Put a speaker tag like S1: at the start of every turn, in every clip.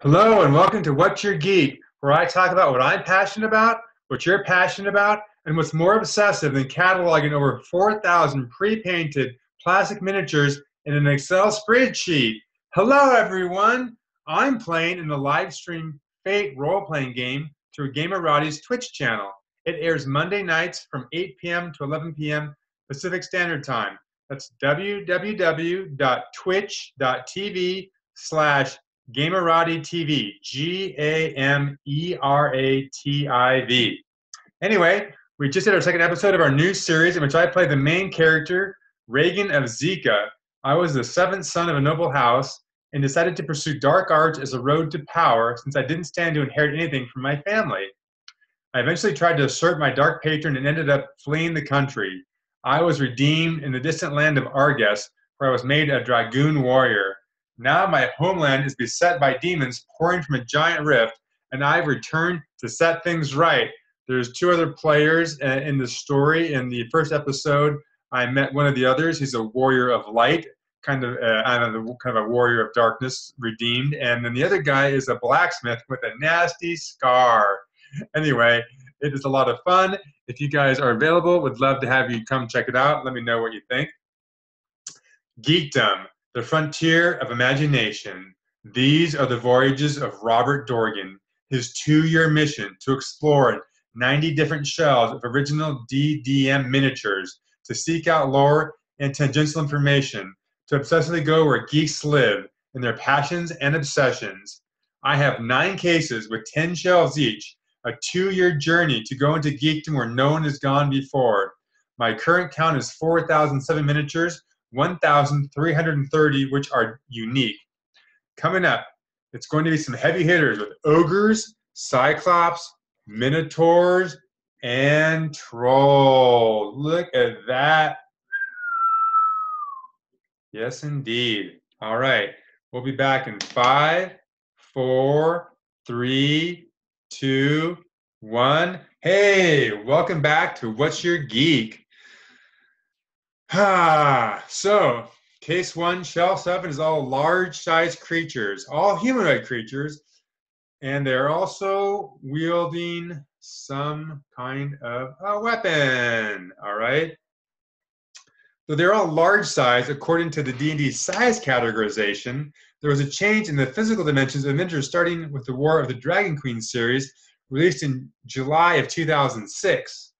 S1: Hello and welcome to What's Your Geek, where I talk about what I'm passionate about, what you're passionate about, and what's more obsessive than cataloging over 4,000 pre-painted plastic miniatures in an Excel spreadsheet. Hello everyone! I'm playing in the live stream Fate role-playing game through Gamerati's Twitch channel. It airs Monday nights from 8 p.m. to 11 p.m. Pacific Standard Time. That's www.twitch.tv/Gamerati TV, Gamerati. Anyway, we just did our second episode of our new series in which I played the main character, Reagan of Zika. I was the seventh son of a noble house and decided to pursue dark arts as a road to power since I didn't stand to inherit anything from my family. I eventually tried to assert my dark patron and ended up fleeing the country. I was redeemed in the distant land of Argus, where I was made a dragoon warrior. Now my homeland is beset by demons pouring from a giant rift, and I've returned to set things right. There's two other players in the story. In the first episode, I met one of the others. He's a warrior of light, kind of a warrior of darkness, redeemed. And then the other guy is a blacksmith with a nasty scar. Anyway, it is a lot of fun. If you guys are available, would love to have you come check it out. Let me know what you think. Geekdom, the frontier of imagination. These are the voyages of Robert Dorgan, his 2-year mission to explore 90 different shelves of original DDM miniatures, to seek out lore and tangential information, to obsessively go where geeks live in their passions and obsessions. I have 9 cases with 10 shelves each, a 2-year journey to go into geekdom where no one has gone before. My current count is 4,007 miniatures, 1,330 which are unique. Coming up, it's going to be some heavy hitters with ogres, cyclops, minotaurs, and trolls. Look at that. Yes, indeed. All right. We'll be back in 5, 4, 3, 2, 1. Hey, welcome back to What's Your Geek? So, case 1, shelf 7 is all large-sized creatures, all humanoid creatures, and they're also wielding some kind of a weapon. All right. So they're all large size according to the D&D size categorization. There was a change in the physical dimensions of miniatures starting with the War of the Dragon Queen series, released in July of 2006.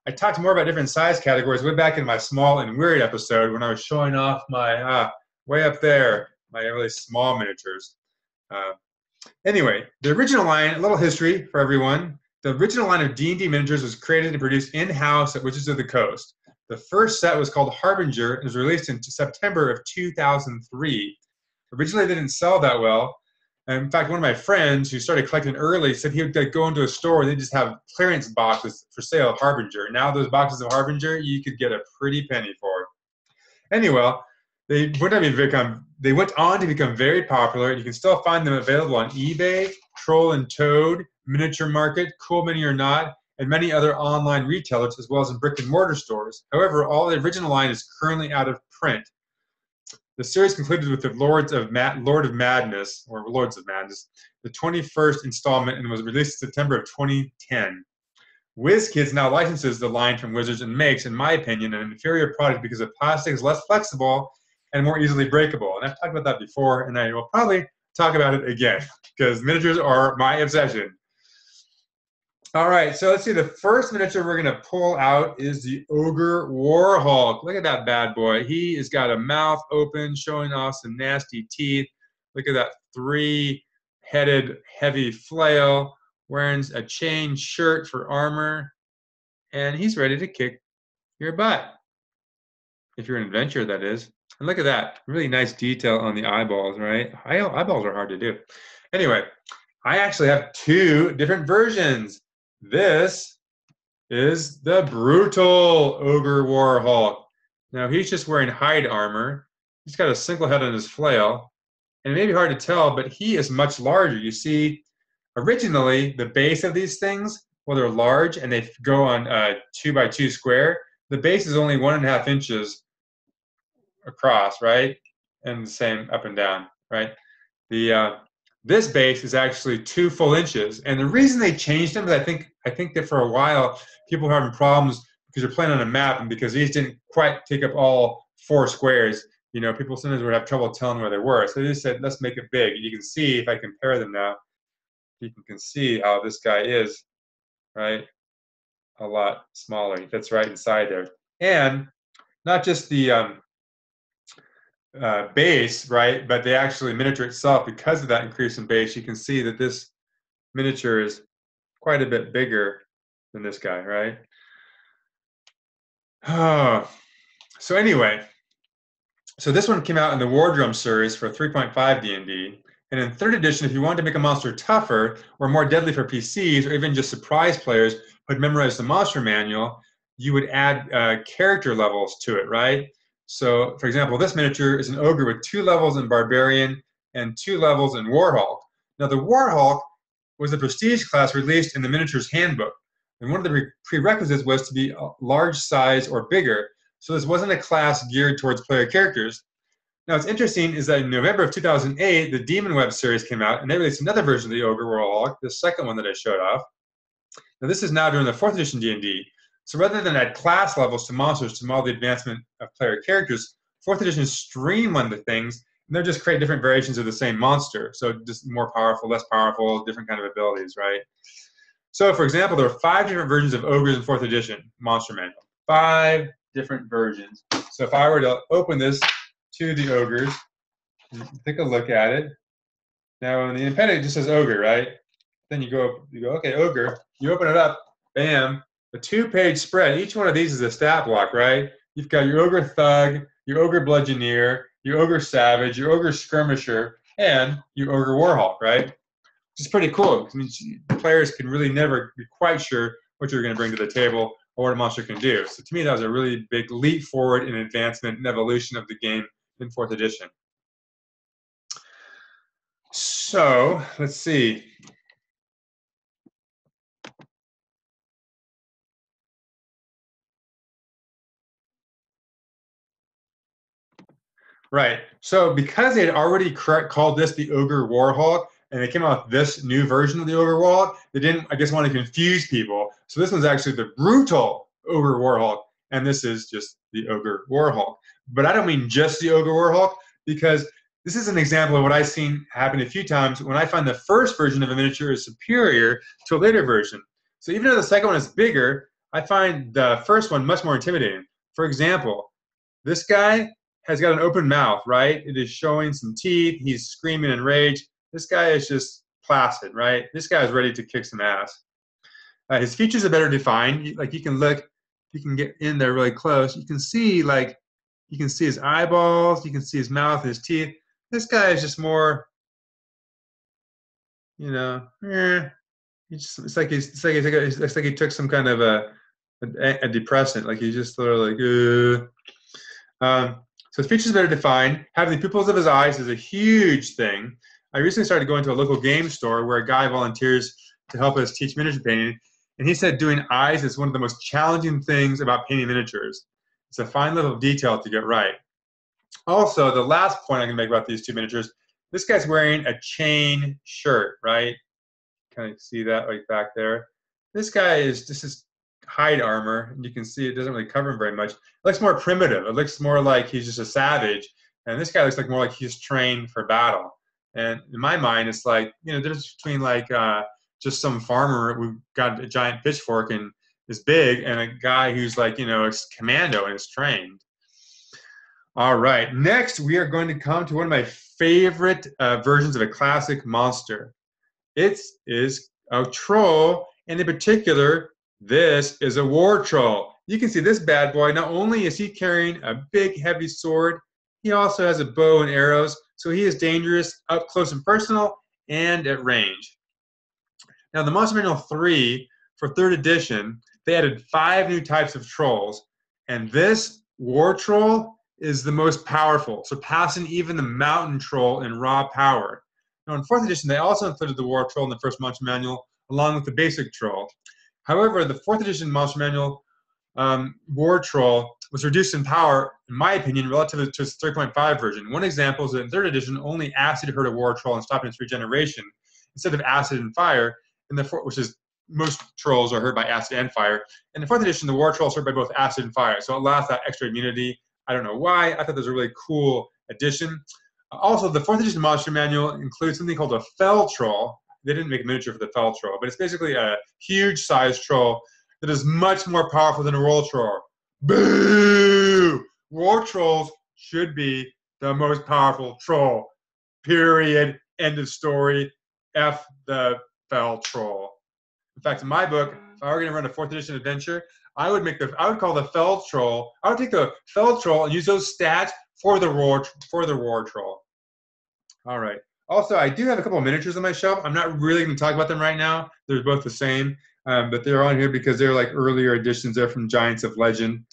S1: I talked more about different size categories way back in my small and weird episode when I was showing off my, way up there, my really small miniatures. Anyway, the original line, a little history for everyone. The original line of D&D miniatures was created and produced in-house at Wizards of the Coast. The first set was called Harbinger and was released in September of 2003. Originally, they didn't sell that well. And in fact, one of my friends who started collecting early said he would go into a store and they just have clearance boxes for sale of Harbinger. Now those boxes of Harbinger, you could get a pretty penny for. Anyway, they went on to become very popular. You can still find them available on eBay, Troll and Toad, Miniature Market, Cool Mini or Not, and many other online retailers, as well as in brick and mortar stores. However, all the original line is currently out of print. The series concluded with the Lords of Madness, the 21st installment, and was released in September of 2010. WizKids now licenses the line from Wizards and makes, in my opinion, an inferior product because the plastic is less flexible and more easily breakable. And I've talked about that before, and I will probably talk about it again because miniatures are my obsession. All right, so let's see. The first miniature we're going to pull out is the Ogre Warhawk. Look at that bad boy. He has got a mouth open, showing off some nasty teeth. Look at that 3-headed heavy flail, wearing a chain shirt for armor, and he's ready to kick your butt. If you're an adventurer, that is. And look at that. Really nice detail on the eyeballs, right? Eyeballs are hard to do. Anyway, I actually have 2 different versions. This is the brutal Ogre Warhawk. Now, he's just wearing hide armor. He's got a single head on his flail. And it may be hard to tell, but he is much larger. You see, originally, the base of these things, well, they're large, and they go on 2x2 square. The base is only 1.5 inches across, right? And the same up and down, right? The This base is actually 2 full inches. And the reason they changed them is I think that for a while people were having problems because they're playing on a map and because these didn't quite take up all 4 squares. You know, people sometimes would have trouble telling where they were. So they just said, let's make it big. You can see, if I compare them now, you can see how this guy is, right? A lot smaller. He fits right inside there. And not just the base, right? But the actually miniature itself, because of that increase in base, you can see that this miniature is quite a bit bigger than this guy, right? Oh, so anyway, so this one came out in the War Drum series for 3.5 D&D. And in 3rd edition, if you wanted to make a monster tougher or more deadly for PCs or even just surprise players who had memorized the monster manual, you would add character levels to it, right? So, for example, this miniature is an ogre with 2 levels in Barbarian and 2 levels in Warhawk. Now, the Warhawk was a prestige class released in the miniatures handbook. And one of the prerequisites was to be large size or bigger. So this wasn't a class geared towards player characters. Now, what's interesting is that in November of 2008, the Demon Web series came out, and they released another version of the Ogre Warhawk, the second one that I showed off. Now, this is now during the 4th edition D&D. So rather than add class levels to monsters to model the advancement of player characters, 4th edition streamlined the things, and they'll just create different variations of the same monster. So just more powerful, less powerful, different kind of abilities, right? So, for example, there are 5 different versions of ogres in 4th edition monster manual. 5 different versions. So if I were to open this to the ogres, take a look at it. Now, in the appendix, it just says ogre, right? Then you go, okay, ogre. You open it up, bam, a 2-page spread. Each one of these is a stat block, right? You've got your ogre thug, your ogre bludgeoneer, your ogre savage, your ogre skirmisher, and your ogre warhawk, right? Which is pretty cool. I mean, players can really never be quite sure what you're going to bring to the table or what a monster can do. So to me, that was a really big leap forward in advancement and evolution of the game in 4th edition. So let's see. Right. So because they had already called this the Ogre Warhawk, and they came out with this new version of the Ogre Warhawk, they didn't, I guess, want to confuse people. So this one's actually the brutal Ogre Warhawk, and this is just the Ogre Warhawk. But I don't mean just the Ogre Warhawk, because this is an example of what I've seen happen a few times when I find the first version of a miniature is superior to a later version. So even though the second one is bigger, I find the first one much more intimidating. For example, this guy has got an open mouth, right? It is showing some teeth. He's screaming in rage. This guy is just placid, right? This guy is ready to kick some ass. His features are better defined. Like you can look, you can get in there really close. You can see his eyeballs. You can see his mouth, his teeth. This guy is just more, you know, it's like he took some kind of a depressant. Like he's just sort of like, so his features are better defined. Having the pupils of his eyes is a huge thing. I recently started going to a local game store where a guy volunteers to help us teach miniature painting. And he said doing eyes is one of the most challenging things about painting miniatures. It's a fine little detail to get right. Also, the last point I can make about these 2 miniatures, this guy's wearing a chain shirt, right? Kind of see that like back there. This is hide armor, and you can see it doesn't really cover him very much. It looks more primitive. It looks more like he's just a savage, and this guy looks like more like he's trained for battle. And in my mind, it's like, you know, there's between like just some farmer who got a giant pitchfork and is big, and a guy who's like, you know, a commando and is trained. All right, next we are going to come to one of my favorite versions of a classic monster. It is a troll, and in particular, this is a war troll. You can see this bad boy. Not only is he carrying a big, heavy sword, he also has a bow and arrows, so he is dangerous up close and personal and at range. Now, the Monster Manual 3 for 3rd edition, they added 5 new types of trolls, and this war troll is the most powerful, surpassing even the mountain troll in raw power. Now, in 4th edition, they also included the war troll in the first Monster Manual, along with the basic troll. However, the 4th edition Monster Manual War Troll was reduced in power, in my opinion, relative to its 3.5 version. One example is that in 3rd edition, only acid hurt a War Troll and stopped its regeneration, instead of acid and fire, which is most trolls are hurt by acid and fire. In the 4th edition, the War Troll is hurt by both acid and fire, so it allows that extra immunity. I don't know why. I thought that was a really cool addition. Also, the 4th edition monster manual includes something called a Fell Troll. They didn't make a miniature for the Fell Troll, but it's basically a huge-sized troll that is much more powerful than a War Troll. Boo! War Trolls should be the most powerful troll. Period. End of story. F the Fell Troll. In fact, in my book, if I were going to run a 4th edition adventure, I would call the Fell Troll. I would take the Fell Troll and use those stats for the War Troll. All right. Also, I do have a couple of miniatures on my shelf. I'm not really going to talk about them right now. They're both the same, but they're on here because they're like earlier editions. They're from Giants of Legend.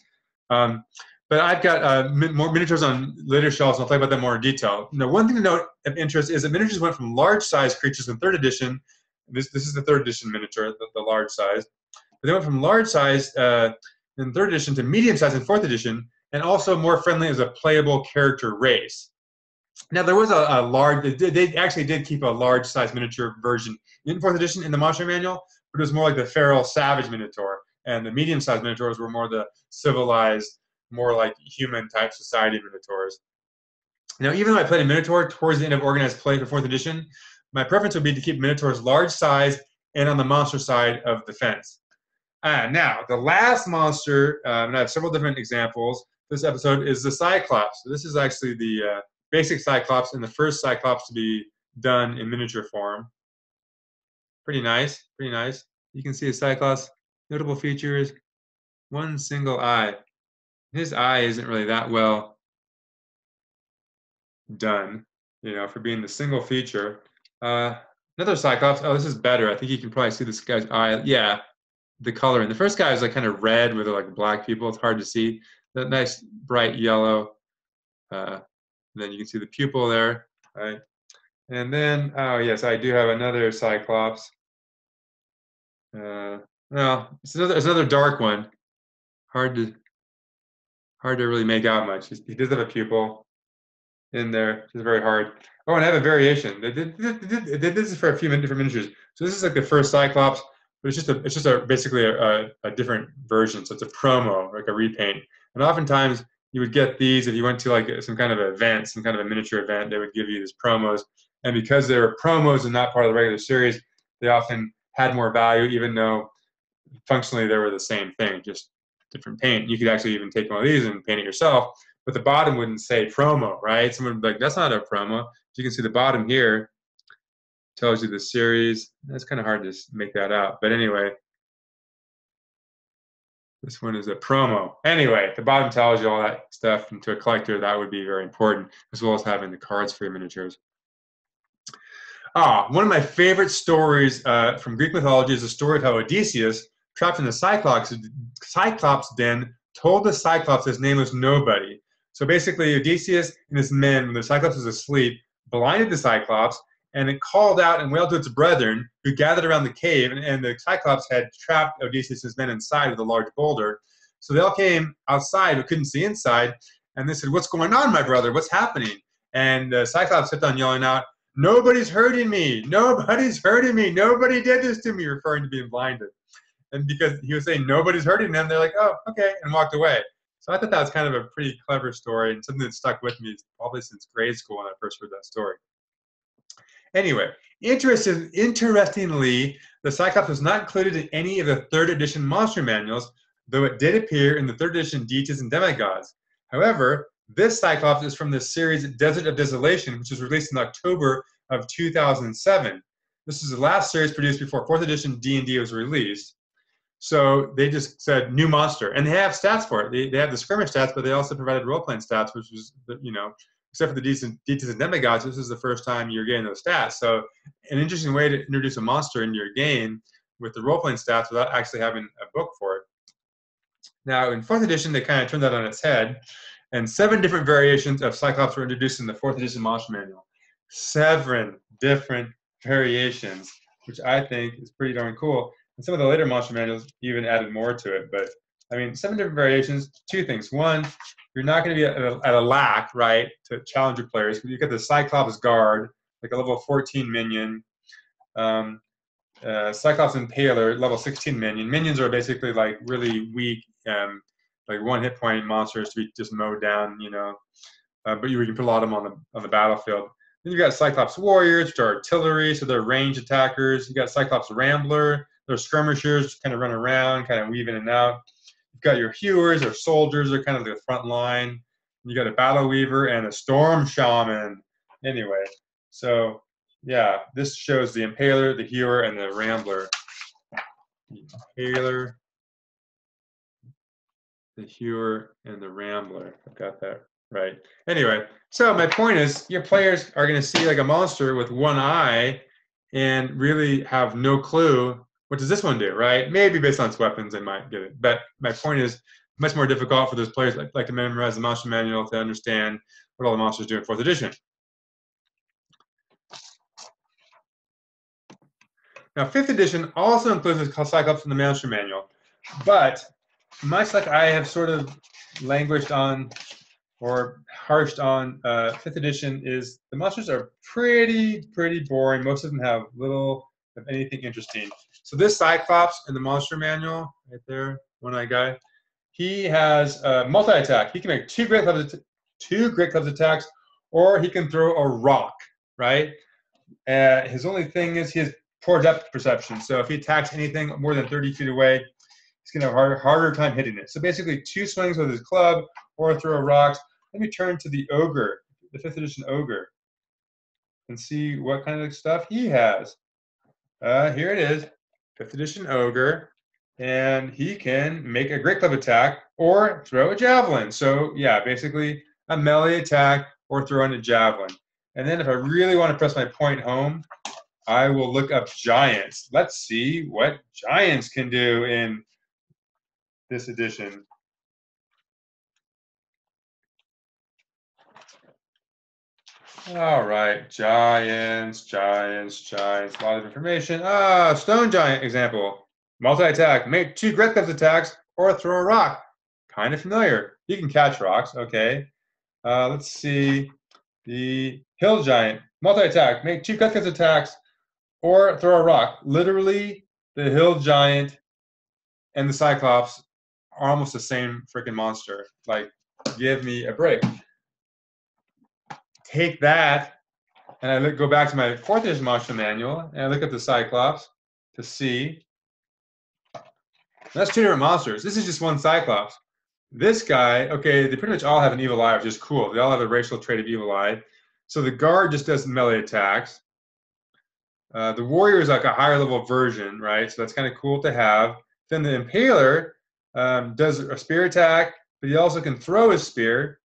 S1: But I've got more miniatures on later shelves, and I'll talk about them more in detail. Now, one thing to note of interest is that miniatures went from large-sized creatures in 3rd edition. This is the 3rd edition miniature, the large size. But they went from large size in 3rd edition to medium size in 4th edition, and also more friendly as a playable character race. Now, there was a large, they actually did keep a large size miniature version in 4th edition in the monster manual, but it was more like the feral savage minotaur, and the medium sized minotaurs were more the civilized, more like human type society minotaurs. Now, even though I played a minotaur towards the end of organized play for 4th edition, my preference would be to keep minotaurs large size and on the monster side of the fence. Now, the last monster, and I have several different examples. This episode is the cyclops. So this is actually the basic cyclops and the first cyclops to be done in miniature form. Pretty nice, pretty nice. You can see a cyclops. Notable features: one single eye. His eye isn't really that well done, for being the single feature. Another cyclops. Oh, this is better. I think you can probably see this guy's eye. Yeah, the color. And the first guy is like kind of red with like black people. It's hard to see. That nice bright yellow. Then you can see the pupil there, right? And then, oh yes, I do have another cyclops. Well, it's another dark one. Hard to really make out much. He does have a pupil in there. It's very hard. Oh, and I have a variation. They did this for a few different miniatures. So this is like the first cyclops, but it's just basically a different version. So it's a promo, like a repaint. And oftentimes you would get these if you went to like some kind of event, some kind of a miniature event. They would give you these promos, and because they were promos and not part of the regular series, they often had more value, even though functionally they were the same thing, just different paint. You could actually even take one of these and paint it yourself, but the bottom wouldn't say promo, right? Someone would be like, that's not a promo. So you can see the bottom here tells you the series. That's kind of hard to make that out, but anyway, this one is a promo. Anyway, the bottom tells you all that stuff, and to a collector, that would be very important, as well as having the cards for your miniatures. One of my favorite stories from Greek mythology is the story of how Odysseus, trapped in the Cyclops den, told the Cyclops his name was nobody. So basically, Odysseus and his men, when the Cyclops was asleep, blinded the Cyclops, and it called out and wailed to its brethren, who gathered around the cave, and the Cyclops had trapped Odysseus and his men inside with a large boulder. So they all came outside but couldn't see inside, and they said, "What's going on, my brother? What's happening?" And the Cyclops kept on yelling out, "Nobody's hurting me! Nobody's hurting me! Nobody did this to me," referring to being blinded. And because he was saying nobody's hurting them, they're like, "Oh, okay," and walked away. So I thought that was kind of a pretty clever story, and something that stuck with me probably since grade school when I first heard that story. Anyway, interestingly, the Cyclops was not included in any of the 3rd edition monster manuals, though it did appear in the 3rd edition Deities and Demigods. However, this Cyclops is from the series Desert of Desolation, which was released in October of 2007. This is the last series produced before 4th edition D&D was released. So they just said new monster, and they have stats for it. They have the skirmish stats, but they also provided role-playing stats, which was, except for the Deities and Demigods, this is the first time you're getting those stats. So an interesting way to introduce a monster into your game with the role-playing stats without actually having a book for it. Now, in 4th edition, they kind of turned that on its head, and 7 different variations of Cyclops were introduced in the 4th edition monster manual. 7 different variations, which I think is pretty darn cool. And some of the later monster manuals even added more to it, but I mean, 7 different variations. 2 things. One, you're not going to be at a lack, right, to challenger players. You get the Cyclops guard, like a level 14 minion. Cyclops Impaler, level 16 minion. Minions are basically like really weak, like 1 hit point monsters to be just mowed down, you know. But you can put a lot of them on the battlefield. Then you got Cyclops Warriors, which are artillery, so they're range attackers. You got Cyclops Rambler, they're skirmishers, kind of run around, kind of weave in and out. You've got your hewers or soldiers, they're kind of the front line. You got a battle weaver and a storm shaman. Anyway, so yeah, this shows the impaler, the hewer, and the rambler. The impaler, the hewer, and the rambler. I've got that right. Anyway, so my point is, your players are going to see like a monster with 1 eye and really have no clue. What does this one do, right? Maybe based on its weapons, they might get it. But my point is, much more difficult for those players like to memorize the monster manual to understand what all the monsters do in 4th edition. Now, 5th edition also includes the Cyclops in the monster manual, but much like I have sort of languished on or harshed on 5th edition, is the monsters are pretty boring. Most of them have little of anything interesting. So this Cyclops in the monster manual, right there, 1-eyed guy, he has multi-attack. He can make 2 great clubs attacks, or he can throw a rock, right? His only thing is he has poor depth perception. So if he attacks anything more than 30 feet away, he's going to have a harder time hitting it. So basically 2 swings with his club or throw rocks. Let me turn to the ogre, the 5th edition ogre, and see what kind of stuff he has. Here it is, 5th edition ogre, and he can make a great club attack or throw a javelin. So yeah, basically a melee attack or throwing a javelin. And then if I really want to press my point home, I will look up giants. Let's see what giants can do in this edition. All right, giants, a lot of information. Stone giant example. Multi-attack, make 2 great clubs attacks or throw a rock. Kind of familiar. You can catch rocks, okay. Let's see, the hill giant. Multi-attack, make 2 great clubs attacks or throw a rock. Literally, the hill giant and the Cyclops are almost the same freaking monster. Like, give me a break. Take that, and I go back to my 4th edition monster manual, and I look at the Cyclops to see. That's 2 different monsters. This is just 1 Cyclops. This guy, okay, they pretty much all have an evil eye, which is cool. They all have a racial trait of evil eye. So the guard just does melee attacks. The warrior is like a higher level version, right? So that's kind of cool to have. Then the impaler does a spear attack, but he also can throw his spear,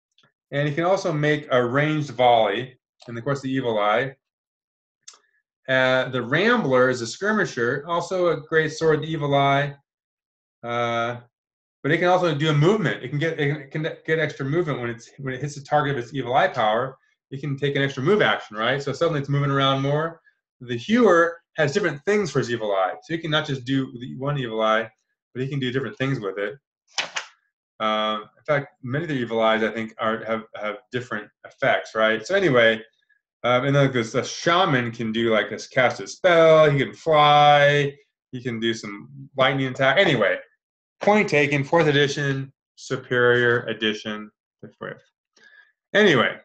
S1: and he can also make a ranged volley, and of course the evil eye. The rambler is a skirmisher, also a great sword, the evil eye, but it can also do a movement. It can get extra movement when it hits the target of its evil eye power. It can take an extra move action, right? So suddenly it's moving around more. The hewer has different things for his evil eye, so he can not just do the 1 evil eye, but he can do different things with it. In fact, many of the evil eyes, I think, have different effects, right? So anyway, and then the shaman can do like this, cast a spell. He can fly. He can do some lightning attack. Anyway, point taken. 4th edition, superior edition to 5th. Anyway,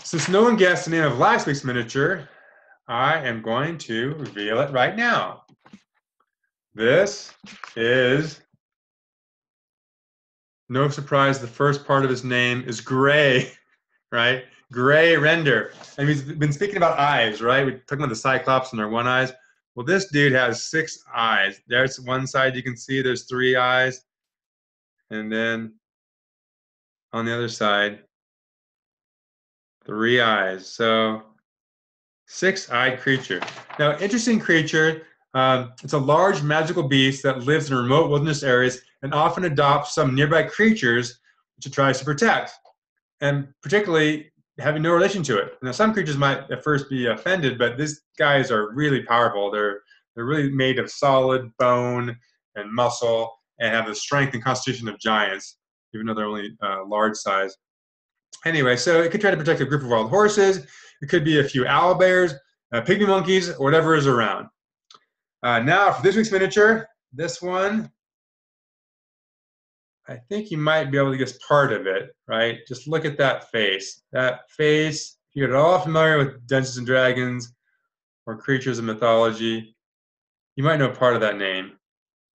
S1: since no one guessed the name of last week's miniature, I am going to reveal it right now. This is, no surprise, the first part of his name is Gray, right? Gray Render. And we've been speaking about eyes, right? We're talking about the Cyclops and their 1 eyes. Well, this dude has 6 eyes. There's one side you can see there's 3 eyes. And then on the other side, 3 eyes. So 6-eyed creature. Now, interesting creature. It's a large magical beast that lives in remote wilderness areas and often adopts some nearby creatures which it tries to protect, and particularly having no relation to it. Now, some creatures might at first be offended, but these guys are really powerful. They're really made of solid bone and muscle, and have the strength and constitution of giants, even though they're only large size. Anyway, so it could try to protect a group of wild horses. It could be a few owlbears, pygmy monkeys, whatever is around. Now for this week's miniature, this one, I think you might be able to guess part of it, right? Just look at that face. That face, if you're at all familiar with Dungeons and Dragons or creatures of mythology, you might know part of that name.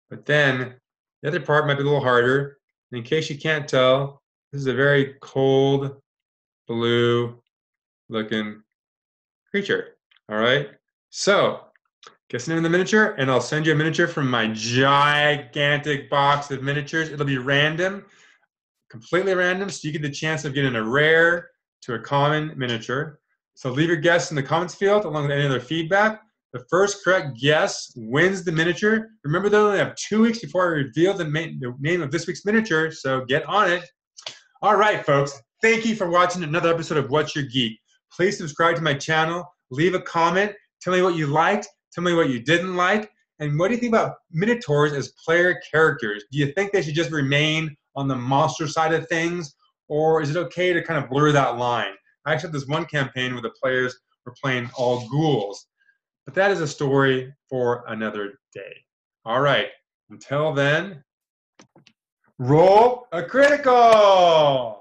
S1: But then the other part might be a little harder. In case you can't tell, this is a very cold blue looking creature. All right. So guess the name of the miniature, and I'll send you a miniature from my gigantic box of miniatures. It'll be random, completely random, so you get the chance of getting a rare to a common miniature. So leave your guess in the comments field along with any other feedback. The first correct guess wins the miniature. Remember, though, we only have 2 weeks before I reveal the name of this week's miniature, so get on it. All right, folks. Thank you for watching another episode of What's Your Geek. Please subscribe to my channel. Leave a comment. Tell me what you liked. Tell me what you didn't like. And what do you think about Minotaurs as player characters? Do you think they should just remain on the monster side of things? Or is it okay to kind of blur that line? I actually had this one campaign where the players were playing all ghouls. But that is a story for another day. All right. Until then, roll a critical!